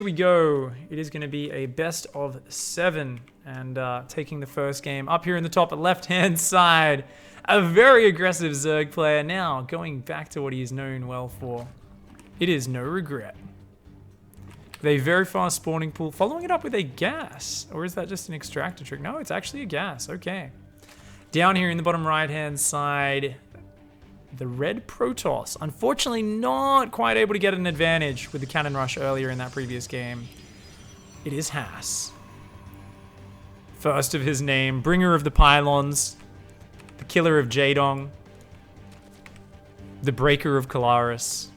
Here we go. It is going to be a best of 7, and taking the first game up here in the top left-hand side. A very aggressive Zerg player now, going back to what he is known well for. It is NoRegreT. With a very fast spawning pool, following it up with a gas. Or is that just an extractor trick? No, it's actually a gas. Okay. Down here in the bottom right-hand side, the red Protoss. Unfortunately, not quite able to get an advantage with the cannon rush earlier in that previous game. It is Haas. First of his name, bringer of the pylons, the killer of Jaedong, the breaker of Kalaris.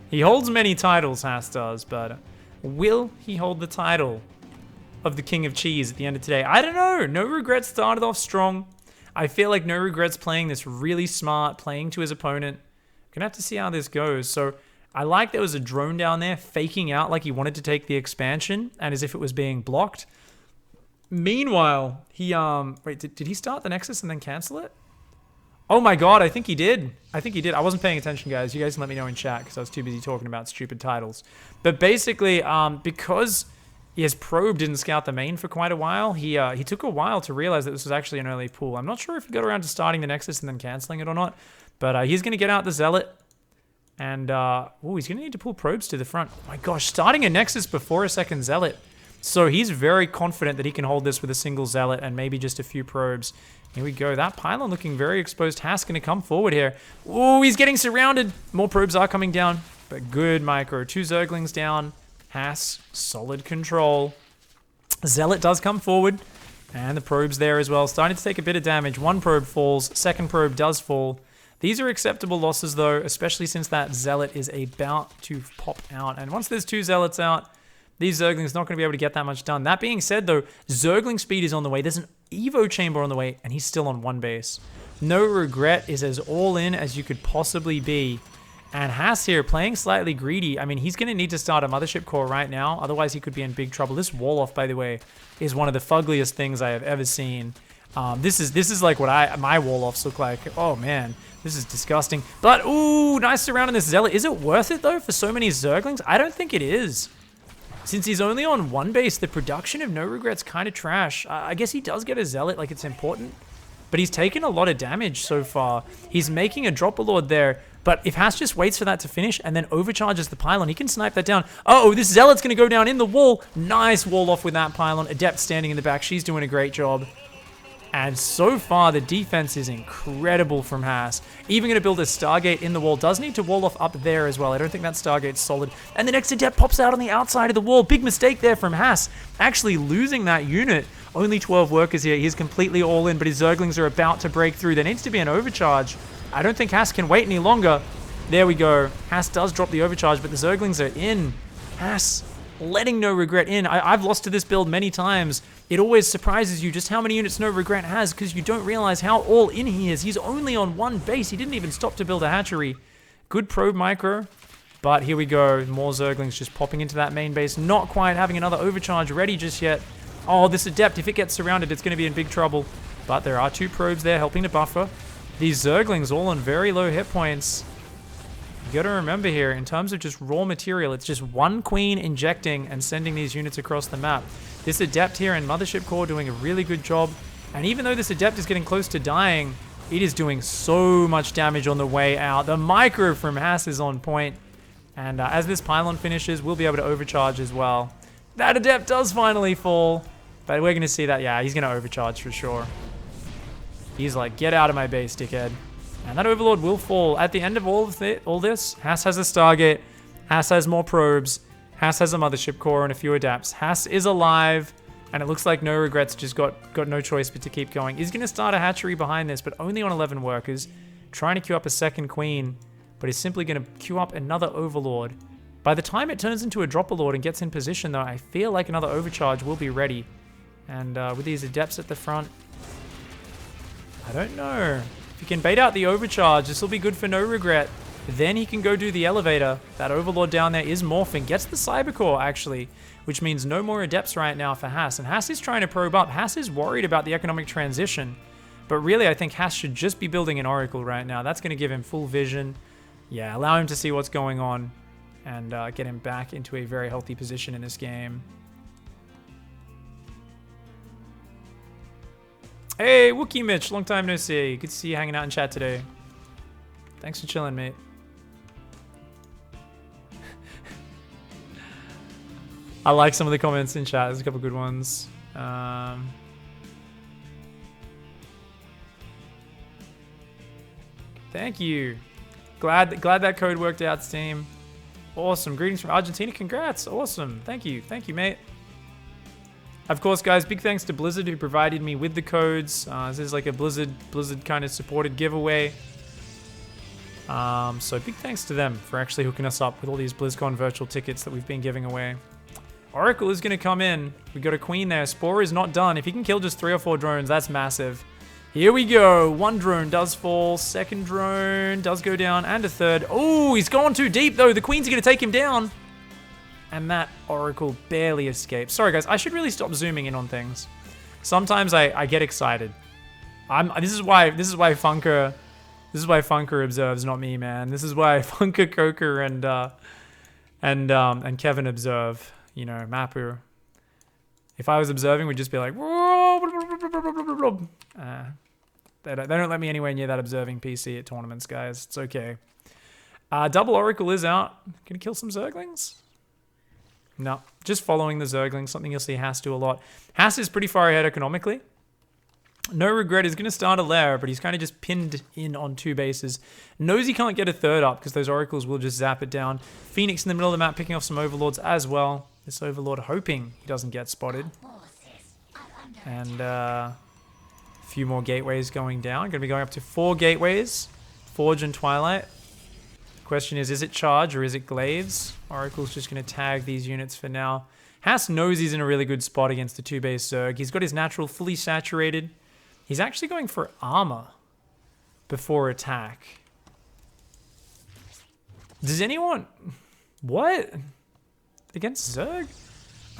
He holds many titles, Haas does, but will he hold the title of the King of Cheese at the end of today? I don't know. NoRegreT started off strong. I feel like NoRegreT's playing this really smart, playing to his opponent. Gonna have to see how this goes. So I like there was a drone down there faking out like he wanted to take the expansion and as if it was being blocked. Meanwhile, he, wait, did he start the Nexus and then cancel it? Oh my god, I think he did. I think he did. I wasn't paying attention, guys. You guys can let me know in chat because I was too busy talking about stupid titles. But basically, because his probe didn't scout the main for quite a while, he took a while to realize that this was actually an early pool. I'm not sure if he got around to starting the Nexus and then canceling it or not, but he's going to get out the Zealot. And, he's going to need to pull probes to the front. Oh my gosh, starting a Nexus before a second Zealot. So he's very confident that he can hold this with a single Zealot and maybe just a few probes. Here we go. That pylon looking very exposed. Haas going to come forward here. Oh, he's getting surrounded. More probes are coming down, but good micro. 2 Zerglings down. Haas, solid control. Zealot does come forward, and the probe's there as well. Starting to take a bit of damage. 1 probe falls, 2nd probe does fall. These are acceptable losses, though, especially since that Zealot is about to pop out. And once there's 2 Zealots out, these Zerglings not going to be able to get that much done. That being said, though, Zergling speed is on the way. There's an Evo chamber on the way, and he's still on 1 base. NoRegreT is as all in as you could possibly be. And Haas here playing slightly greedy. I mean, he's going to need to start a Mothership core right now. Otherwise, he could be in big trouble. This wall-off, by the way, is one of the fuggliest things I have ever seen. This is like what my wall-offs look like. Oh, man. This is disgusting. But, ooh, nice surrounding this Zealot. Is it worth it, though, for so many Zerglings? I don't think it is. Since he's only on 1 base, the production of NoRegreT's kind of trash. I guess he does get a Zealot, like it's important. But he's taken a lot of damage so far. He's making a Dropper-Lord there. But if Haas just waits for that to finish and then overcharges the pylon, he can snipe that down. Uh-oh, this Zealot's going to go down in the wall. Nice wall off with that pylon. Adept standing in the back. She's doing a great job. And so far, the defense is incredible from Haas. Even going to build a Stargate in the wall. Does need to wall off up there as well. I don't think that Stargate's solid. And the next Adept pops out on the outside of the wall. Big mistake there from Haas. Actually losing that unit. Only 12 workers here. He's completely all in, but his Zerglings are about to break through. There needs to be an overcharge. I don't think Haas can wait any longer. There we go. Haas does drop the overcharge, but the Zerglings are in. Haas letting NoRegreT in. I've lost to this build many times. It always surprises you just how many units NoRegreT has because you don't realize how all in he is. He's only on 1 base. He didn't even stop to build a hatchery. Good probe micro. But here we go. More Zerglings just popping into that main base. Not quite having another overcharge ready just yet. Oh, this Adept, if it gets surrounded, it's going to be in big trouble. But there are 2 probes there helping to buffer. These Zerglings all on very low hit points. You gotta remember here, in terms of just raw material, it's just 1 queen injecting and sending these units across the map. This Adept here in Mothership Core doing a really good job. And even though this Adept is getting close to dying, it is doing so much damage on the way out. The micro from Haas is on point. And as this pylon finishes, we'll be able to overcharge as well. That Adept does finally fall. But we're gonna see that, yeah, he's gonna overcharge for sure. He's like, get out of my base, dickhead. And that Overlord will fall. At the end of all this, Haas has a Stargate. Haas has more probes. Haas has a Mothership Core and a few Adapts. Haas is alive. And it looks like NoRegreT's just got no choice but to keep going. He's going to start a hatchery behind this, but only on 11 workers. Trying to queue up a 2nd queen, but he's simply going to queue up another Overlord. By the time it turns into a Dropper Lord and gets in position, though, I feel like another overcharge will be ready. And with these Adepts at the front, I don't know. If he can bait out the overcharge, this will be good for NoRegreT. Then he can go do the elevator. That Overlord down there is morphing. Gets the Cybercore, actually, which means no more Adepts right now for Haas. And Haas is trying to probe up. Haas is worried about the economic transition. But really, I think Haas should just be building an Oracle right now. That's going to give him full vision. Yeah, allow him to see what's going on. and get him back into a very healthy position in this game. Hey, Wookie Mitch, long time no see. Good to see you hanging out in chat today. Thanks for chilling, mate. I like some of the comments in chat. There's a couple good ones. Thank you. Glad that code worked out, team. Awesome. Greetings from Argentina. Congrats. Awesome. Thank you, mate. Of course, guys, big thanks to Blizzard who provided me with the codes. This is like a Blizzard kind of supported giveaway. So big thanks to them for actually hooking us up with all these BlizzCon virtual tickets that we've been giving away. Oracle is going to come in. We got a queen there. Spore is not done. If he can kill just 3 or 4 drones, that's massive. Here we go. 1 drone does fall. 2nd drone does go down. And a 3rd. Oh, he's gone too deep, though. The queen's going to take him down. And that Oracle barely escaped. Sorry, guys. I should really stop zooming in on things. Sometimes I get excited. This is why Funker observes, not me, man. This is why Funker, Coker, and Kevin observe. You know, Mapu. If I was observing, we'd just be like, they don't let me anywhere near that observing PC at tournaments, guys. It's okay. Double Oracle is out. Gonna kill some Zerglings? No, just following the Zerglings. Something you'll see Haas do a lot. Haas is pretty far ahead economically. NoRegreT is going to start a lair, but he's kind of just pinned in on 2 bases. Knows he can't get a 3rd up because those Oracles will just zap it down. Phoenix in the middle of the map picking off some Overlords as well. This Overlord hoping he doesn't get spotted. And a few more gateways going down. Going to be going up to 4 gateways. Forge and Twilight. The question is it Charge or is it Glaives? Oracle's just going to tag these units for now. Haas knows he's in a really good spot against the 2-base Zerg. He's got his natural fully saturated. He's actually going for armor before attack. Does anyone... What? Against Zerg?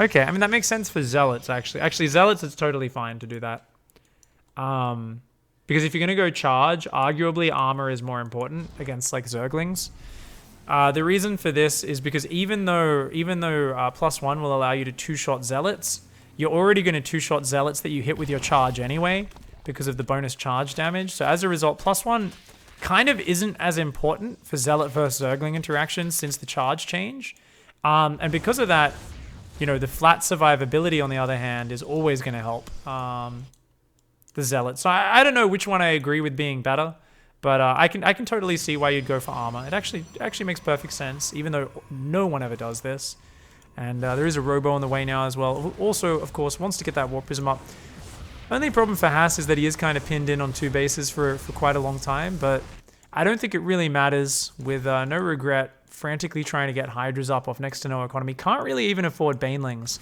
Okay, I mean, that makes sense for Zealots, actually. Actually, Zealots, it's totally fine to do that. Because if you're going to go charge, arguably armor is more important against, like, Zerglings. The reason for this is because even though +1 will allow you to 2-shot Zealots, you're already going to 2-shot Zealots that you hit with your charge anyway, because of the bonus charge damage. So as a result, +1 kind of isn't as important for Zealot versus Zergling interactions since the charge change. And because of that, you know, the flat survivability, on the other hand, is always going to help the Zealot. So I don't know which one I agree with being better, but I can totally see why you'd go for armor. It actually makes perfect sense, even though no one ever does this. And there is a Robo on the way now as well. Who also, of course, wants to get that Warp Prism up. Only problem for Haas is that he is kind of pinned in on 2 bases for quite a long time, but I don't think it really matters with NoRegreT frantically trying to get Hydras up off next to no economy. Can't really even afford Banelings.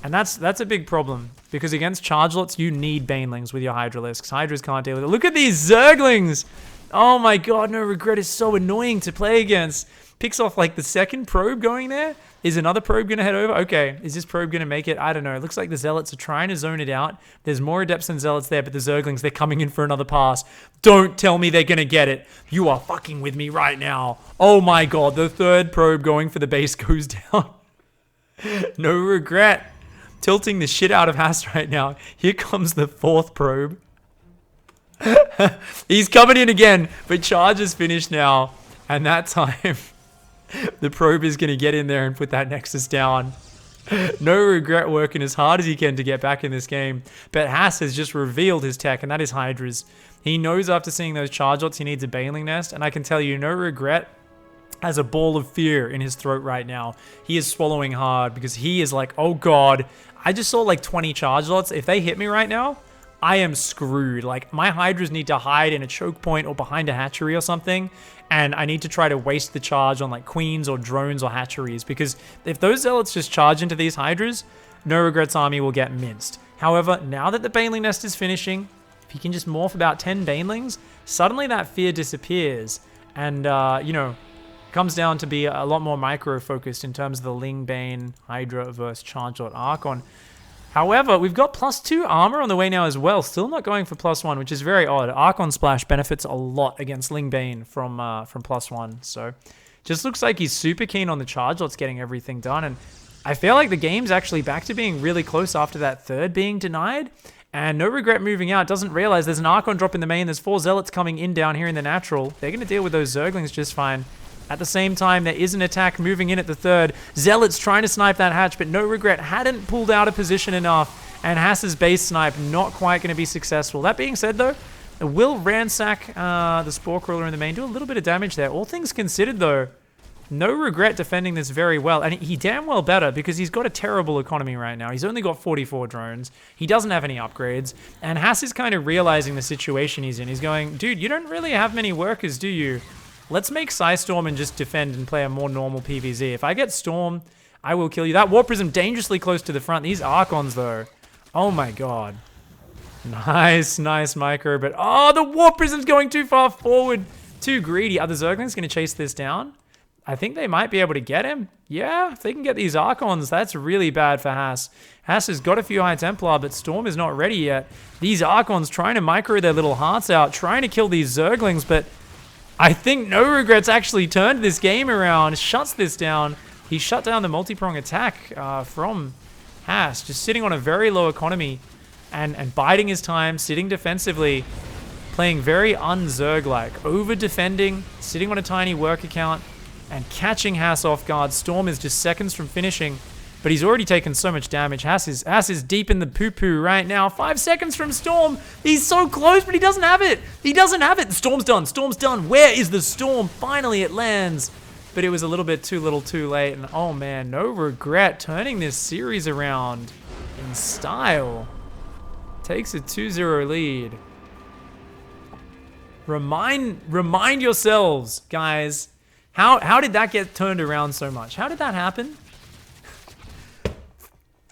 And that's a big problem, because against Chargelots, you need Banelings with your Hydralisks. Hydras can't deal with it. Look at these Zerglings! Oh my god, NoRegreT is so annoying to play against. Picks off like the 2nd probe going there. Is another probe going to head over? Okay, is this probe going to make it? I don't know. It looks like the Zealots are trying to zone it out. There's more Adepts than Zealots there, but the Zerglings, they're coming in for another pass. Don't tell me they're going to get it. You are fucking with me right now. Oh my god, the 3rd probe going for the base goes down. NoRegreT. Tilting the shit out of Haas right now. Here comes the 4th probe. He's coming in again, but charge is finished now. And that time, the probe is going to get in there and put that Nexus down. NoRegreT working as hard as he can to get back in this game. But Haas has just revealed his tech, and that is Hydras. He knows after seeing those Chargelots he needs a Baneling Nest. And I can tell you, NoRegreT has a ball of fear in his throat right now. He is swallowing hard because he is like, oh god, I just saw like 20 Chargelots. If they hit me right now, I am screwed. Like, my Hydras need to hide in a choke point or behind a hatchery or something, and I need to try to waste the charge on like queens or drones or hatcheries, because if those Zealots just charge into these Hydras, NoRegreT's army will get minced. However, now that the Baneling Nest is finishing, if he can just morph about 10 Banelings, suddenly that fear disappears, and you know, comes down to be a lot more micro-focused in terms of the Ling Bane Hydra versus Chargelot Archon. However, we've got +2 armor on the way now as well. Still not going for +1, which is very odd. Archon Splash benefits a lot against Ling Bane from +1. So Just looks like he's super keen on the charge lots getting everything done. And I feel like the game's actually back to being really close after that third being denied. And NoRegreT moving out, doesn't realize there's an Archon drop in the main. There's 4 Zealots coming in down here in the natural. They're going to deal with those Zerglings just fine. At the same time, there is an attack moving in at the third. Zealots trying to snipe that hatch, but NoRegreT hadn't pulled out a position enough. And Haas's base snipe not quite going to be successful. That being said, though, it will ransack the Spore Crawler in the main. Do a little bit of damage there. All things considered, though, NoRegreT defending this very well. And he damn well better because he's got a terrible economy right now. He's only got 44 drones. He doesn't have any upgrades. And Haas is kind of realizing the situation he's in. He's going, dude, you don't really have many workers, do you? Let's make Psystorm and just defend and play a more normal PvZ. If I get Storm, I will kill you. That Warp Prism dangerously close to the front. These Archons, though. Oh my god. Nice micro. But, oh, the Warp Prism's going too far forward. Too greedy. Are the Zerglings going to chase this down? I think they might be able to get him. Yeah, if they can get these Archons, that's really bad for Haas. Haas has got a few High Templar, but Storm is not ready yet. These Archons trying to micro their little hearts out, trying to kill these Zerglings, but I think NoRegreT's actually turned this game around, shuts this down. He shut down the multi-prong attack from Haas, just sitting on a very low economy and biding his time, sitting defensively, playing very un-Zerg-like, over-defending, sitting on a tiny work account, and catching Haas off guard. Storm is just seconds from finishing, but he's already taken so much damage. Haas is deep in the poo-poo right now. 5 seconds from Storm. He's so close, but he doesn't have it. He doesn't have it. Storm's done. Storm's done. Where is the Storm? Finally, it lands. But it was a little bit too little too late. And oh man, NoRegreT turning this series around in style. Takes a 2-0 lead. Remind yourselves, guys. How did that get turned around so much? How did that happen?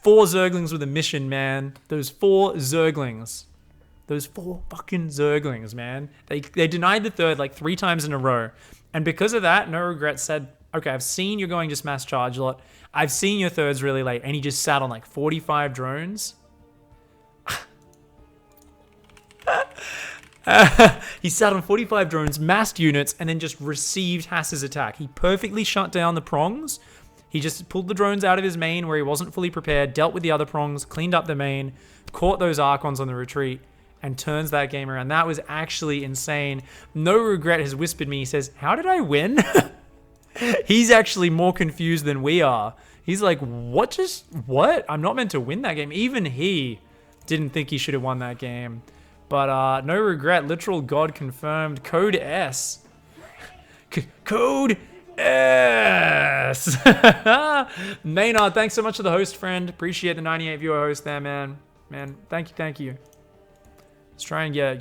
4 Zerglings with a mission, man. Those 4 Zerglings. Those 4 fucking Zerglings, man. They denied the third like 3 times in a row. And because of that, NoRegreT said, okay, I've seen you're going just mass charge a lot. I've seen your thirds really late. And he just sat on like 45 drones. He sat on 45 drones, massed units, and then just received Haas's attack. He perfectly shut down the prongs. He just pulled the drones out of his main where he wasn't fully prepared, dealt with the other prongs, cleaned up the main, caught those Archons on the retreat, and turns that game around. That was actually insane. NoRegreT has whispered me, he says, how did I win? He's actually more confused than we are. He's like, what? I'm not meant to win that game. Even he didn't think he should have won that game. But NoRegreT, literal God confirmed. Code S. Code S. Maynard, thanks so much for the host, friend. Appreciate the 98 viewer host there, man. Man, thank you. Let's try and get